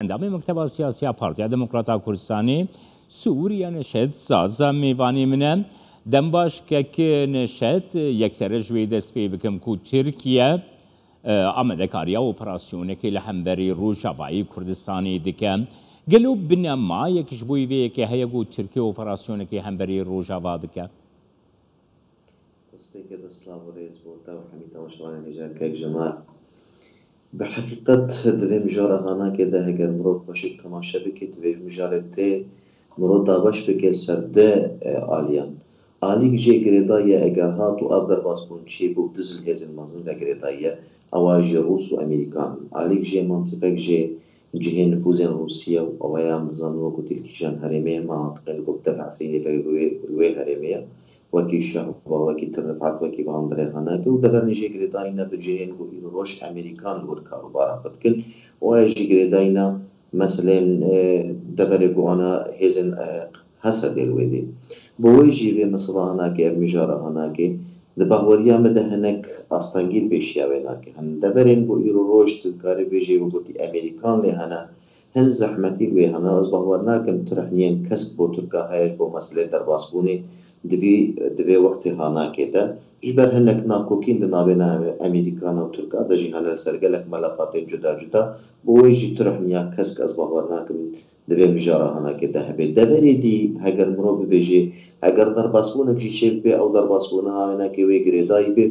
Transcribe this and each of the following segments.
اندام مکتب سیاسی پارتیا دموکراتا کردستانی سوریه نشد سازا میوانی منه دنباش که نشد یک سرش وی دست پی بکم کو ترکیه آمده کاریا اپراسیونه که لحنبری روجاوایی کردستانی دکم گلو بنما یکش بوی وی که هیگو ترکیه اپراسیونه که همبری روجاوا دکم دەستپێکە دەسڵاو ڕێز بۆتا و هەمی تەماشاوانی هێژار کەک ژەمال بەحەقیقەت دەبێ مژارەهاناکێدا هەگەر مرۆڤ باشێک تەماشا بکێت وێ مژارێت تێ مرۆڤ دابەش بکێت سەردە ئالیان ئالیک ژێ گرێدایە ئەگەر هات و ئەو دەرباسبوون چێ بۆ دزل هێزن مەزن بە گرێدایە ئەوا ژێ ڕووس و ئەمریکان ئالیک ژێ منتیقێک ژێ جهێ نفوزێن رووسیە و ئەوەیان دەزانن وەکو تیلکیژان هەرێمەیە ماناتقێن گوتە عەفرینێ وێ هەرێمەیە وەکی شەڕ وەکی ترفات وەکی باندرێخانەکە و دەبەرنیژێ گرێداینە بجێهێن و ڕۆژ ئەمریکان لور کاروبارە خۆتکرد وایژی گرێداینە مەسلێن دەبەرێ بۆوانە هێزن هەسە دێروێدێ بۆوەیژی وێ مەسڵاناکێ میژارە هەناکێ دەباوەریە مەدە هەنەک ئاستانگیر پێشیاوێ ناکە هەن دەبەرێن بۆ ئیر و ڕۆژ کارێ بێژێ وەگوتی ئەمریکان لێ هەنە هەن زەحمەتی وێ هەنا ئەس باوەڕ ناکەم ترەحنیێن کەسک بۆ تورکا هەیەش بۆ مەسلێ دەرباسبوونێ دوێ وەختی هاناکێتە ji ber hinek nakokîn di navêna Amerîkana û Tirka de jî hene ser gelek melefatên cuda cuda bi wê jî turehmiya kesk ez bawer nakim divê mijara hanakê de hebe deverê dî heger mirov bibêje heger derbasbûnek jî çê bibe ew derbasbûna hawenekê wê girêdayî bê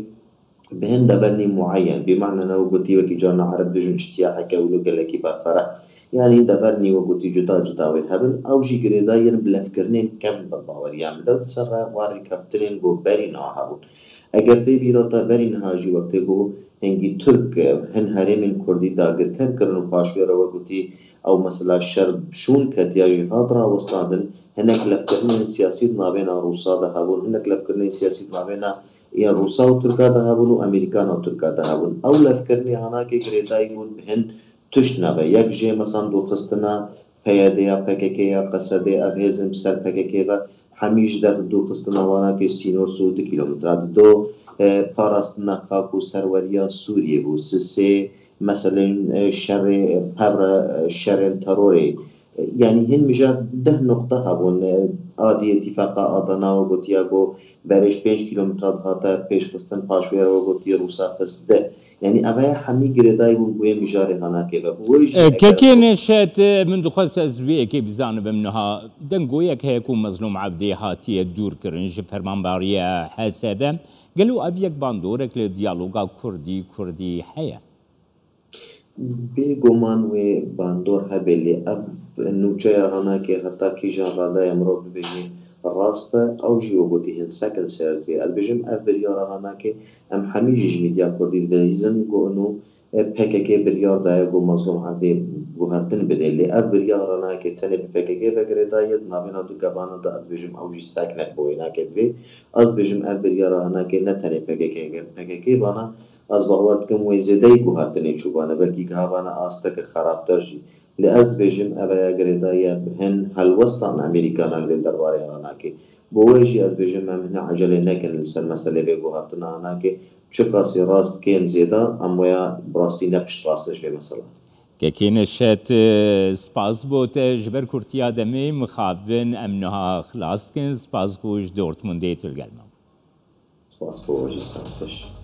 bi hin debernî muayyen bêmacna ew gotî wekî carna ereb dijin iştiya heke û gelekî berfereh yani debernî wegotî cuda cuda wê hebin ew jî girêdayên bilevkirinên kem bi baweriyan bide û ser re warî keftinên bo berî niha hebûn eger tê bîrata berî niha jî wextê got hengî Türk hin herêmên Kurdî dagirker kirin û paşwêra wegotî ew mesela şer şûn ketiya jî hat rawestandin hinek levkirinên siyasî di navêna Rûsa de hebûn hinek levkirinên siyasî di navêna yên Rûsa û Tirka de hebûn û Amerîkana û Tirka de hebûn ew levkirinê hanakê girêdayî bûn bi hin tuşt nebe yek jê mesan dûxistina PYD ya PKK ya Qesedê ev hêzin ser PKK ve hemî ji der dûxistina wanakê sînor 2 kilometra di do parastina xak û serweriya Sûriyê bû sisê meselên şerê hevre şerên terorê yani hin mijar 10 nokta hebûn adî îtîfaqa Adana we gotiya got berêj 5 kilometra dihate pêşxistin paşwêra we gotiye Rûsa xist de yani evaya hemî girêdayî bûn wê mijarê hanakê ve kekê neşet min dixwest ez vê yekê bizanibim niha dengoyek heye ku mezlûm Ebdê hatiye dûr kirin ji fermanbariya Hesedê gelo ev yek bandorek li diyaloga Kurdî heye bêguman wê bandor hebe lê ev nûçeya hanakê heta kîjan radaya mirov bibêje rast e ew jî wegotî hin sekin sêrt vê ez dibêjim ev biryara hanakê em hemî jî ji mîdya Kurdî dibihîzin got û PKK biryar daye got mezlûm Ebdê guhertin bide lê ev biryara nake tenê bi PKK ve girêdayî di navêna du kevana de ez dibêjim ew jî seknek bi wê nake divê ez dibêjim ev biryara hanakê ne tenê PKK gel PKK bana ez bawer dikim wê zêdeyî guhertinê çûbane belkî gihevane asteke xerabtir jî lê ez dibêjim eveya girêdayî hin helwestan Amerîkanan lê derbarê hanakê bo wê jî ez dibêjim em hine ecelê nekin li ser meselê vê guhertina hanakê çi qasî rast kêm zêda em waya bi rastî ne pişt rast ji vê mesele kekê neşet spas bo te ji ber kurtiya demê mixabin em niha xilas dikin spas ku ji Dortmundê tu li gel me spas bo jî ser xweş